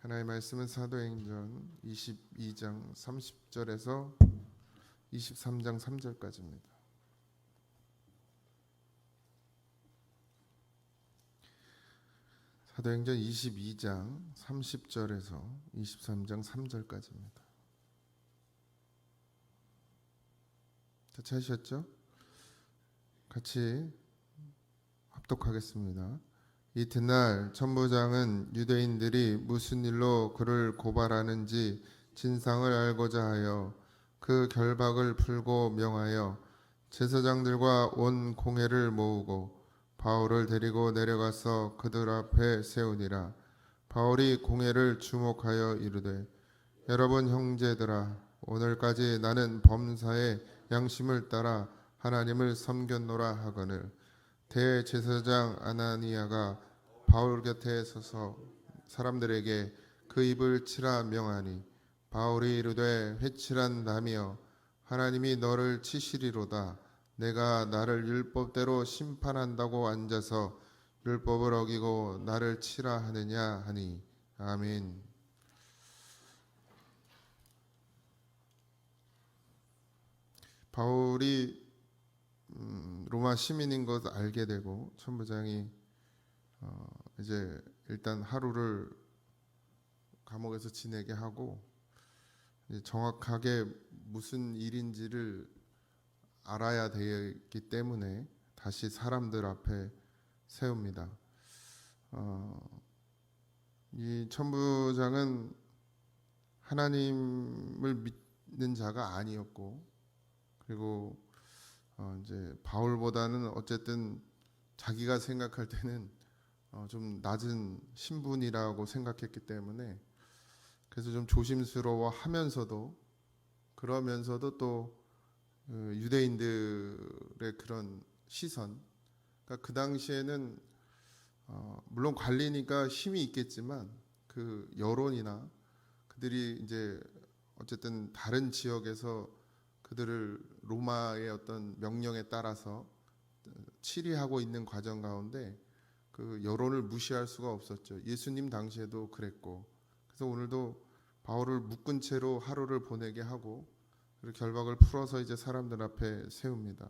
하나님의 말씀은 사도행전 22장 30절에서 23장 3절까지입니다. 사도행전 22장 30절에서 23장 3절까지입니다. 다 찾으셨죠? 같이 합독하겠습니다. 이튿날 천부장은 유대인들이 무슨 일로 그를 고발하는지 진상을 알고자 하여 그 결박을 풀고 명하여 제사장들과 온 공회를 모으고 바울을 데리고 내려가서 그들 앞에 세우니라. 바울이 공회를 주목하여 이르되, 여러분 형제들아, 오늘까지 나는 범사의 양심을 따라 하나님을 섬겼노라 하거늘, 대제사장 아나니아가 바울 곁에 서서 사람들에게 그 입을 치라 명하니, 바울이 이르되, 회칠한다며 하나님이 너를 치시리로다. 내가 나를 율법대로 심판한다고 앉아서 율법을 어기고 나를 치라 하느냐 하니. 아멘. 바울이 로마 시민인 것을 알게 되고 천부장이 이제 일단 하루를 감옥에서 지내게 하고 정확하게 무슨 일인지를 알아야 되기 때문에 다시 사람들 앞에 세웁니다. 이 천부장은 하나님을 믿는 자가 아니었고, 그리고 이제 바울보다는 어쨌든 자기가 생각할 때는 좀 낮은 신분이라고 생각했기 때문에 그래서 좀 조심스러워하면서도 그러면서도 또 유대인들의 그런 시선, 그러니까 그 당시에는 물론 관리니까 힘이 있겠지만 그 여론이나 그들이 이제 어쨌든 다른 지역에서 그들을 로마의 어떤 명령에 따라서 치리하고 있는 과정 가운데 그 여론을 무시할 수가 없었죠. 예수님 당시에도 그랬고, 그래서 오늘도 바울을 묶은 채로 하루를 보내게 하고 그리고 결박을 풀어서 이제 사람들 앞에 세웁니다.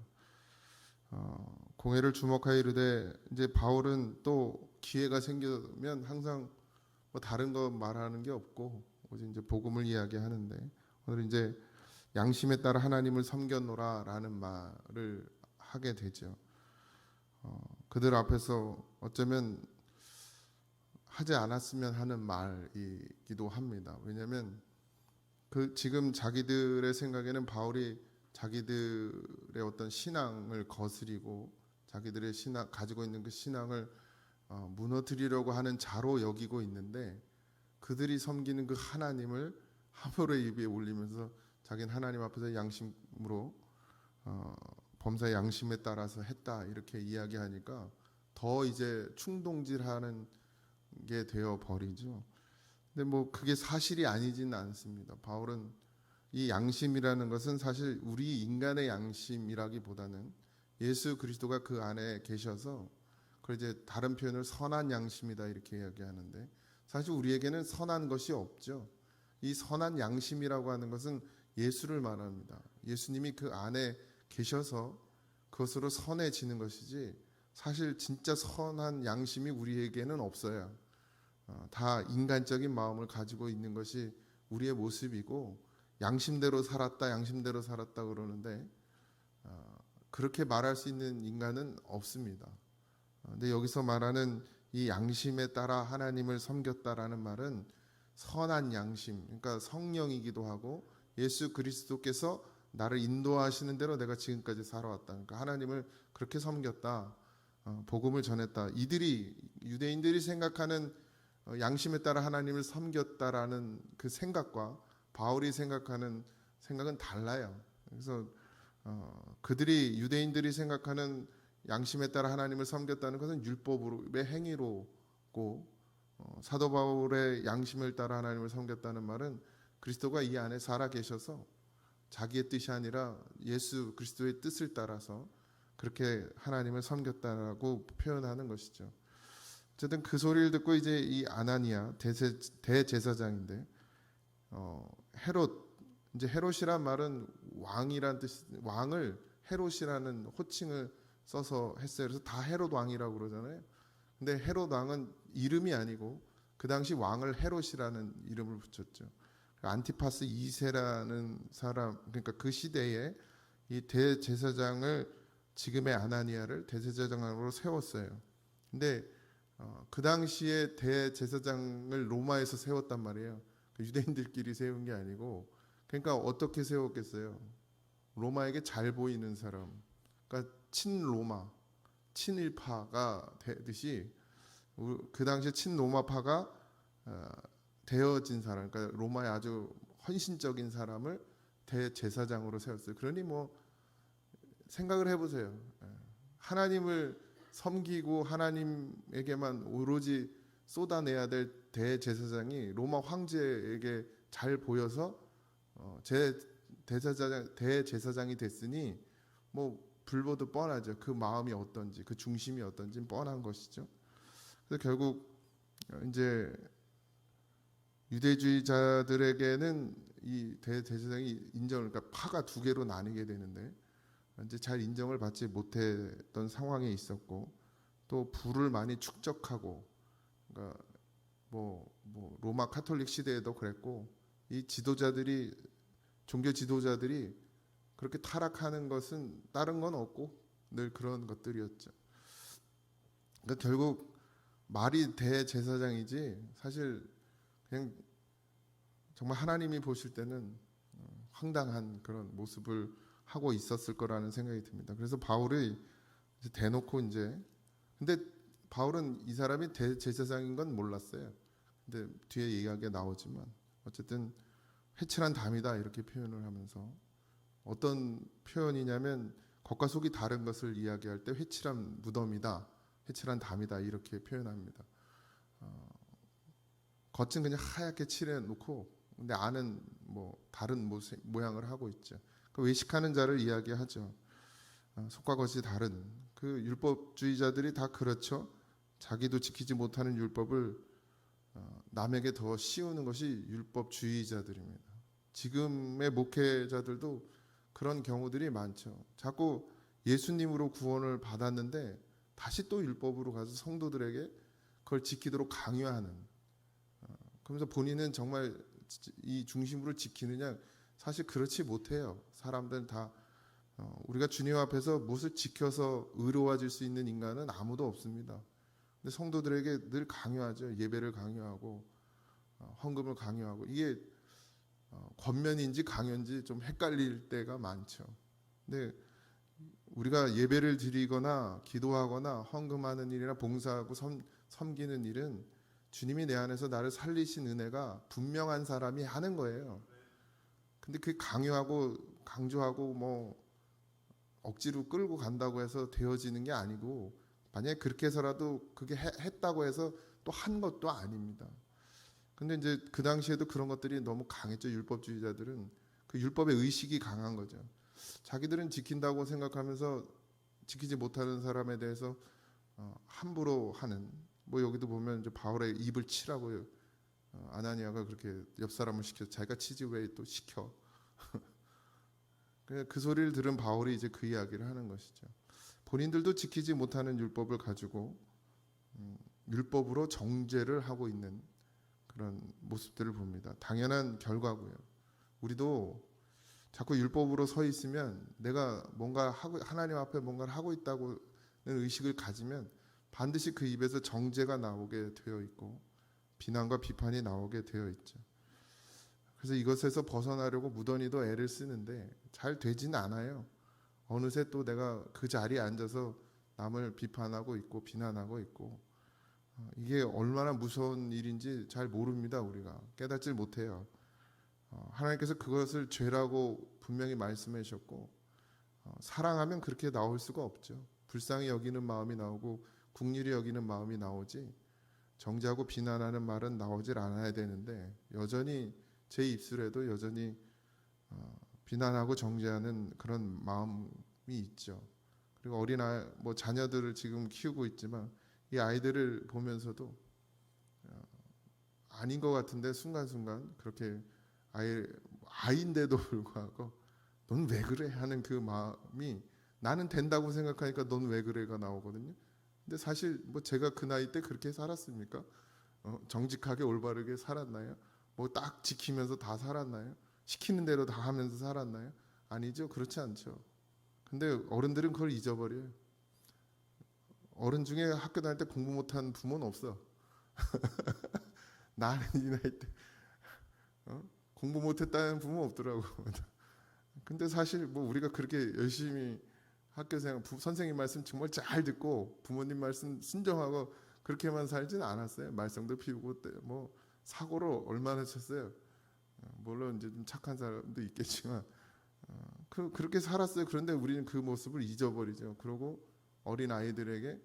공회를 주목하여 이르되, 이제 바울은 또 기회가 생기면 항상 뭐 다른 거 말하는 게 없고 오직 이제 복음을 이야기하는데, 오늘 이제 양심에 따라 하나님을 섬겼노라라는 말을 하게 되죠. 그들 앞에서 어쩌면 하지 않았으면 하는 말이기도 합니다. 왜냐하면 지금 자기들의 생각에는 바울이 자기들의 어떤 신앙을 거스리고 자기들의 가지고 있는 그 신앙을 무너뜨리려고 하는 자로 여기고 있는데, 그들이 섬기는 그 하나님을 함부로 입에 올리면서 자기는 하나님 앞에서 양심으로 범사의 양심에 따라서 했다 이렇게 이야기하니까 더 이제 충동질하는 게 되어 버리죠. 근데 뭐 그게 사실이 아니지는 않습니다. 바울은 이 양심이라는 것은 사실 우리 인간의 양심이라기보다는 예수 그리스도가 그 안에 계셔서 그걸 이제 다른 표현을 선한 양심이다 이렇게 이야기하는데, 사실 우리에게는 선한 것이 없죠. 이 선한 양심이라고 하는 것은 예수를 말합니다. 예수님이 그 안에 계셔서 그것으로 선해지는 것이지, 사실 진짜 선한 양심이 우리에게는 없어요. 다 인간적인 마음을 가지고 있는 것이 우리의 모습이고, 양심대로 살았다 그러는데 그렇게 말할 수 있는 인간은 없습니다. 근데 여기서 말하는 이 양심에 따라 하나님을 섬겼다라는 말은 선한 양심, 그러니까 성령이기도 하고 예수 그리스도께서 나를 인도하시는 대로 내가 지금까지 살아왔다. 그러니까 하나님을 그렇게 섬겼다, 복음을 전했다. 유대인들이 생각하는 양심에 따라 하나님을 섬겼다라는 그 생각과 바울이 생각하는 생각은 달라요. 그래서 유대인들이 생각하는 양심에 따라 하나님을 섬겼다는 것은 율법의 행위로고, 사도 바울의 양심을 따라 하나님을 섬겼다는 말은 그리스도가 이 안에 살아 계셔서 자기의 뜻이 아니라 예수 그리스도의 뜻을 따라서 그렇게 하나님을 섬겼다라고 표현하는 것이죠. 어쨌든 그 소리를 듣고 이제 이 아나니아 대제사장인데 헤롯, 이제 헤롯이란 말은 왕이란 뜻, 왕을 헤롯이라는 호칭을 써서 했어요. 그래서 다 헤롯 왕이라고 그러잖아요. 근데 헤롯 왕은 이름이 아니고 그 당시 왕을 헤롯이라는 이름을 붙였죠. 안티파스 2세라는 사람, 그러니까 그 시대에 이 대제사장을, 지금의 아나니아를 대제사장으로 세웠어요. 근데 그 당시에 대제사장을 로마에서 세웠단 말이에요. 유대인들끼리 세운 게 아니고, 그러니까 어떻게 세웠겠어요? 로마에게 잘 보이는 사람, 그러니까 친로마, 친일파가 되듯이 그 당시에 친로마파가 되어진 사람, 그러니까 로마의 아주 헌신적인 사람을 대제사장으로 세웠어요. 그러니 뭐 생각을 해보세요. 하나님을 섬기고 하나님에게만 오로지 쏟아내야 될 대제사장이 로마 황제에게 잘 보여서 대제사장이 됐으니 뭐 불보듯 뻔하죠. 그 마음이 어떤지, 그 중심이 어떤지 뻔한 것이죠. 그래서 결국 이제 유대주의자들에게는 이 대제사장이 인정을, 그러니까 파가 두 개로 나뉘게 되는데 이제 잘 인정을 받지 못했던 상황에 있었고, 또 부를 많이 축적하고, 그러니까 뭐 로마 카톨릭 시대에도 그랬고, 이 지도자들이, 종교 지도자들이 그렇게 타락하는 것은 다른 건 없고 늘 그런 것들이었죠. 그러니까 결국 말이 대제사장이지 사실 그냥 정말 하나님이 보실 때는 황당한 그런 모습을 하고 있었을 거라는 생각이 듭니다. 그래서 바울이 이제 대놓고 이제, 근데 바울은 이 사람이 대제사장인 건 몰랐어요. 근데 뒤에 이야기가 나오지만 어쨌든 회칠한 담이다 이렇게 표현을 하면서, 어떤 표현이냐면 겉과 속이 다른 것을 이야기할 때 회칠한 무덤이다, 회칠한 담이다 이렇게 표현합니다. 겉은 그냥 하얗게 칠해놓고 근데 안은 뭐 다른 모양을 하고 있죠. 그 외식하는 자를 이야기하죠. 속과 겉이 다른, 그 율법주의자들이 다 그렇죠. 자기도 지키지 못하는 율법을 남에게 더 씌우는 것이 율법주의자들입니다. 지금의 목회자들도 그런 경우들이 많죠. 자꾸 예수님으로 구원을 받았는데 다시 또 율법으로 가서 성도들에게 그걸 지키도록 강요하는, 그러면서 본인은 정말 이 중심으로 지키느냐, 사실 그렇지 못해요. 사람들은 다 우리가 주님 앞에서 무엇을 지켜서 의로워질 수 있는 인간은 아무도 없습니다. 근데 성도들에게 늘 강요하죠. 예배를 강요하고 헌금을 강요하고, 이게 권면인지 강요인지 좀 헷갈릴 때가 많죠. 근데 우리가 예배를 드리거나 기도하거나 헌금하는 일이나 봉사하고 섬기는 일은 주님이 내 안에서 나를 살리신 은혜가 분명한 사람이 하는 거예요. 근데 그게 강요하고 강조하고 뭐 억지로 끌고 간다고 해서 되어지는 게 아니고, 만약에 그렇게 해서라도 그게 했다고 해서 또 한 것도 아닙니다. 근데 이제 그 당시에도 그런 것들이 너무 강했죠. 율법주의자들은 그 율법의 의식이 강한 거죠. 자기들은 지킨다고 생각하면서 지키지 못하는 사람에 대해서 함부로 하는, 뭐 여기도 보면 이제 바울의 입을 치라고 아나니아가 그렇게 옆 사람을 시켜, 자기가 치지 왜 또 시켜. 그 소리를 들은 바울이 이제 그 이야기를 하는 것이죠. 본인들도 지키지 못하는 율법을 가지고 율법으로 정죄를 하고 있는 그런 모습들을 봅니다. 당연한 결과고요. 우리도 자꾸 율법으로 서 있으면, 내가 뭔가 하고 하나님 앞에 뭔가를 하고 있다고는 의식을 가지면 반드시 그 입에서 정죄가 나오게 되어 있고 비난과 비판이 나오게 되어 있죠. 그래서 이것에서 벗어나려고 무던히도 애를 쓰는데 잘 되진 않아요. 어느새 또 내가 그 자리에 앉아서 남을 비판하고 있고 비난하고 있고, 이게 얼마나 무서운 일인지 잘 모릅니다. 우리가 깨닫질 못해요. 하나님께서 그것을 죄라고 분명히 말씀해 주셨고, 사랑하면 그렇게 나올 수가 없죠. 불쌍히 여기는 마음이 나오고 긍휼히 여기는 마음이 나오지, 정죄하고 비난하는 말은 나오질 않아야 되는데 여전히 제 입술에도 여전히 비난하고 정죄하는 그런 마음이 있죠. 그리고 어린아이, 뭐 자녀들을 지금 키우고 있지만 이 아이들을 보면서도 아닌 것 같은데 순간순간 그렇게 아이인데도 불구하고 넌 왜 그래 하는 그 마음이, 나는 된다고 생각하니까 넌 왜 그래가 나오거든요. 근데 사실 뭐 제가 그 나이 때 그렇게 살았습니까? 정직하게 올바르게 살았나요? 뭐 딱 지키면서 다 살았나요? 시키는 대로 다 하면서 살았나요? 아니죠. 그렇지 않죠. 근데 어른들은 그걸 잊어버려요. 어른 중에 학교 다닐 때 공부 못한 부모는 없어. 나는 이 나이 때 공부 못했다는 부모 없더라고. 근데 사실 뭐 우리가 그렇게 열심히 학교생 선생님 말씀 정말 잘 듣고 부모님 말씀 순종하고 그렇게만 살진 않았어요. 말썽도 피우고 뭐 사고로 얼마나 쳤어요. 물론 이제 좀 착한 사람도 있겠지만 그렇게 살았어요. 그런데 우리는 그 모습을 잊어버리죠. 그리고 어린 아이들에게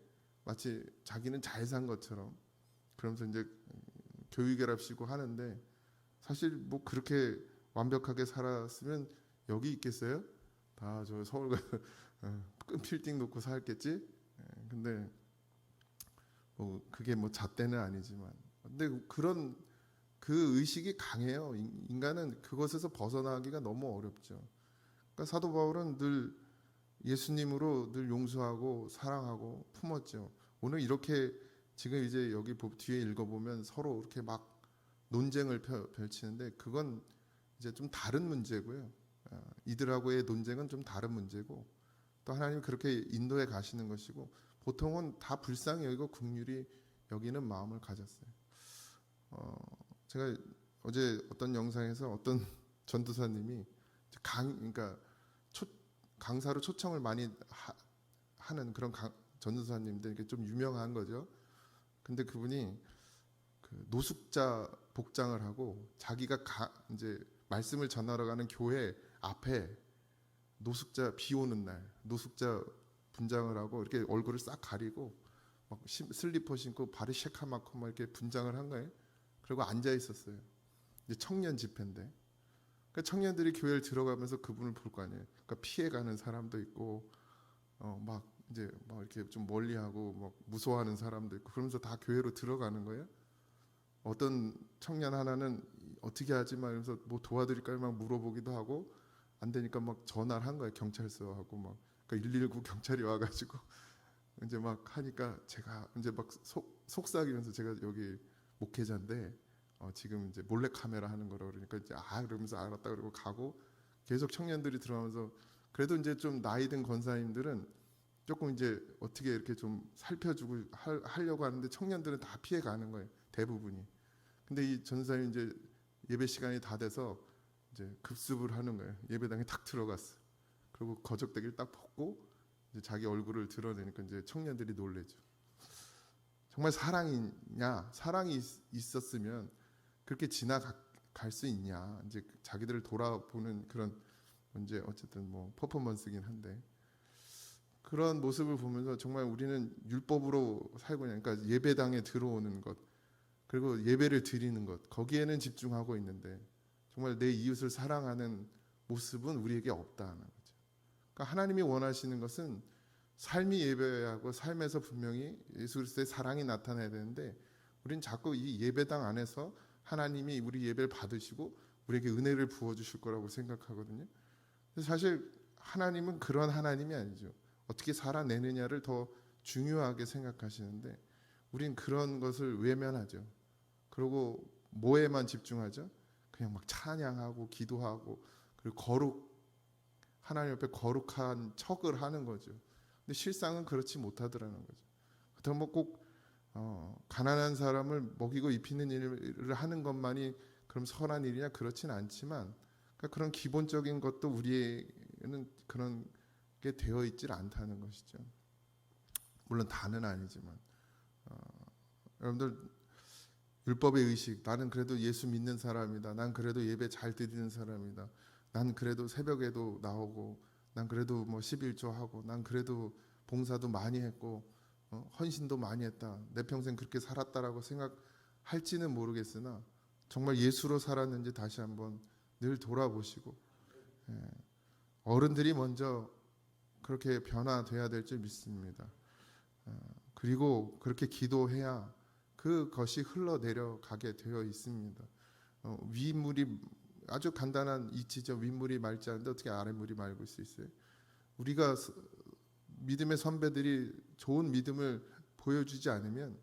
마치 자기는 잘 산 것처럼 그러면서 이제 교육이랍시고 하는데, 사실 뭐 그렇게 완벽하게 살았으면 여기 있겠어요? 다 저 서울 가서 끈 필딩 놓고 살겠지? 근데 뭐 그게 뭐 잣대는 아니지만, 근데 그런 그 의식이 강해요. 인간은 그것에서 벗어나기가 너무 어렵죠. 그러니까 사도 바울은 늘 예수님으로 늘 용서하고 사랑하고 품었죠. 오늘 이렇게 지금 이제 여기 뒤에 읽어보면 서로 이렇게 막 논쟁을 펼치는데 그건 이제 좀 다른 문제고요. 이들하고의 논쟁은 좀 다른 문제고, 또 하나님 그렇게 인도해 가시는 것이고, 보통은 다 불쌍히 여기고 긍휼히 여기는 마음을 가졌어요. 제가 어제 어떤 영상에서 어떤 전도사님이 그러니까 강사로 초청을 많이 하는 그런 전도사님들, 이게 좀 유명한 거죠. 근데 그분이 그 노숙자 복장을 하고 자기가 이제 말씀을 전하러 가는 교회 앞에 노숙자, 비 오는 날 노숙자 분장을 하고 이렇게 얼굴을 싹 가리고 막 슬리퍼 신고 발이 새카맣고 막 이렇게 분장을 한 거예요. 그리고 앉아 있었어요. 이제 청년 집회인데, 그러니까 청년들이 교회를 들어가면서 그분을 볼 거 아니에요. 그러니까 피해가는 사람도 있고, 막 이제 막 이렇게 좀 멀리하고 막 무서워하는 사람도 있고, 그러면서 다 교회로 들어가는 거예요. 어떤 청년 하나는 어떻게 하지 말면서 뭐 도와드릴까요? 막 물어보기도 하고, 안 되니까 막 전화를 한 거예요. 경찰서하고 막, 그러니까 119 경찰이 와가지고 이제 막 하니까 제가 이제 막 속삭이면서 제가 여기 목회자인데 지금 이제 몰래 카메라 하는 거라 그러니까 이제 그러면서 알았다 그러고 가고, 계속 청년들이 들어가면서, 그래도 이제 좀 나이 든 권사님들은 조금 이제 어떻게 이렇게 좀 살펴주고 하려고 하는데 청년들은 다 피해 가는 거예요. 대부분이. 근데 이 전사님 이제 예배 시간이 다 돼서 이제 급습을 하는 거예요. 예배당에 탁 들어갔어. 그리고 거적대기를 딱 벗고 이제 자기 얼굴을 드러내니까 이제 청년들이 놀래죠. 정말 사랑이냐? 사랑이 있었으면 그렇게 지나갈 수 있냐? 이제 자기들을 돌아보는 그런 문제, 어쨌든 뭐 퍼포먼스긴 한데, 그런 모습을 보면서 정말 우리는 율법으로 살고 있냐? 그러니까 예배당에 들어오는 것, 그리고 예배를 드리는 것, 거기에는 집중하고 있는데 정말 내 이웃을 사랑하는 모습은 우리에게 없다는 거죠. 그러니까 하나님이 원하시는 것은 삶이 예배하고 삶에서 분명히 예수 그리스도의 사랑이 나타나야 되는데, 우리는 자꾸 이 예배당 안에서 하나님이 우리 예배를 받으시고 우리에게 은혜를 부어주실 거라고 생각하거든요. 사실 하나님은 그런 하나님이 아니죠. 어떻게 살아내느냐를 더 중요하게 생각하시는데 우린 그런 것을 외면하죠. 그리고 뭐에만 집중하죠? 그냥 막 찬양하고 기도하고, 그리고 하나님 옆에 거룩한 척을 하는 거죠. 근데 실상은 그렇지 못하더라는 거죠. 그렇다고 뭐꼭 가난한 사람을 먹이고 입히는 일을 하는 것만이 그럼 선한 일이냐? 그렇진 않지만, 그러니까 그런 기본적인 것도 우리에게는 그런 게 되어 있질 않다는 것이죠. 물론 다는 아니지만, 여러분들 율법의 의식, 나는 그래도 예수 믿는 사람이다, 난 그래도 예배 잘 드리는 사람이다, 난 그래도 새벽에도 나오고, 난 그래도 뭐 11조 하고, 난 그래도 봉사도 많이 했고 헌신도 많이 했다, 내 평생 그렇게 살았다라고 생각할지는 모르겠으나 정말 예수로 살았는지 다시 한번 늘 돌아보시고, 어른들이 먼저 그렇게 변화돼야 될 줄 믿습니다. 그리고 그렇게 기도해야 그것이 흘러내려가게 되어 있습니다. 윗물이 아주 간단한 이치죠. 윗물이 맑지 않은데 어떻게 아랫물이 맑을 수 있어요? 우리가 믿음의 선배들이 좋은 믿음을 보여주지 않으면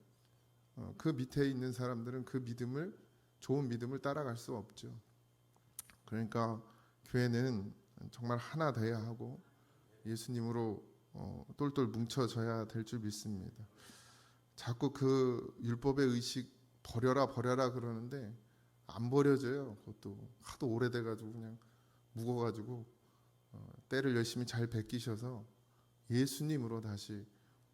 그 밑에 있는 사람들은 그 믿음을 좋은 믿음을 따라갈 수 없죠. 그러니까 교회는 정말 하나 돼야 하고 예수님으로 똘똘 뭉쳐져야 될 줄 믿습니다. 자꾸 그 율법의 의식 버려라 버려라 그러는데 안 버려져요. 그것도 하도 오래돼가지고 그냥 묵어가지고 때를 열심히 잘 베끼셔서 예수님으로 다시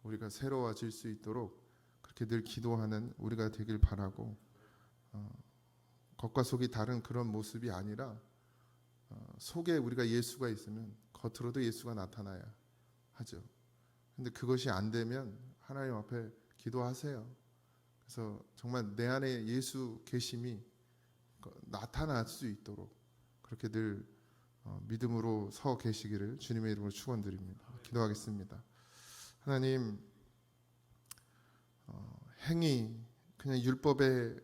우리가 새로워질 수 있도록 그렇게 늘 기도하는 우리가 되길 바라고, 겉과 속이 다른 그런 모습이 아니라 속에 우리가 예수가 있으면 겉으로도 예수가 나타나야 하죠. 근데 그것이 안 되면 하나님 앞에 기도하세요. 그래서 정말 내 안에 예수 계심이 나타날 수 있도록 그렇게 늘 믿음으로 서 계시기를 주님의 이름으로 축원드립니다. 기도하겠습니다. 하나님, 행위 그냥 율법의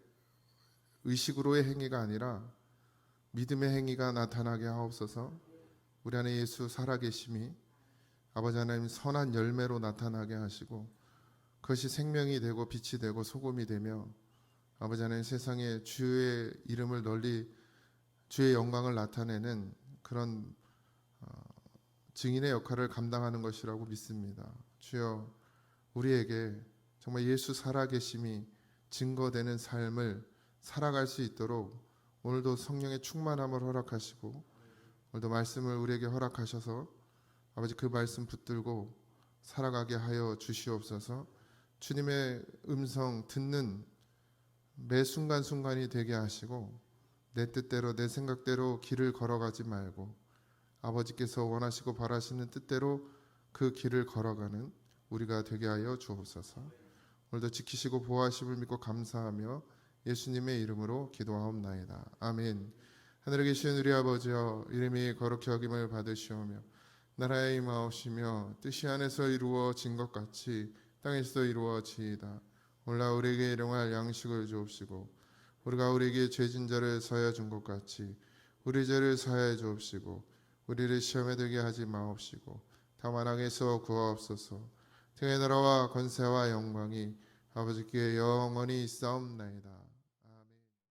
의식으로의 행위가 아니라 믿음의 행위가 나타나게 하옵소서. 우리 안에 예수 살아계심이 아버지 하나님 선한 열매로 나타나게 하시고 그것이 생명이 되고 빛이 되고 소금이 되며 아버지 하나님 세상에 주의 이름을 널리 주의 영광을 나타내는 그런 증인의 역할을 감당하는 것이라고 믿습니다. 주여, 우리에게 정말 예수 살아계심이 증거되는 삶을 살아갈 수 있도록 오늘도 성령의 충만함을 허락하시고 오늘도 말씀을 우리에게 허락하셔서 아버지 그 말씀 붙들고 살아가게 하여 주시옵소서. 주님의 음성 듣는 매 순간순간이 되게 하시고 내 뜻대로 내 생각대로 길을 걸어가지 말고 아버지께서 원하시고 바라시는 뜻대로 그 길을 걸어가는 우리가 되게 하여 주옵소서. 오늘도 지키시고 보호하심을 믿고 감사하며 예수님의 이름으로 기도하옵나이다. 아멘. 하늘에 계신 우리 아버지여, 이름이 거룩히 여김을 받으시오며 나라의 임하옵시며 뜻이 하늘에서 이루어진 것 같이 땅에서도 이루어지이다. 오늘날 우리에게 일용할 양식을 주옵시고 우리가 우리에게 죄진 자를 사하여 준 것 같이 우리 죄를 사하여 주옵시고 우리를 시험에 들게 하지 마옵시고 다만 악에서 구하옵소서. 등의 나라와 권세와 영광이 아버지께 영원히 있사옵나이다.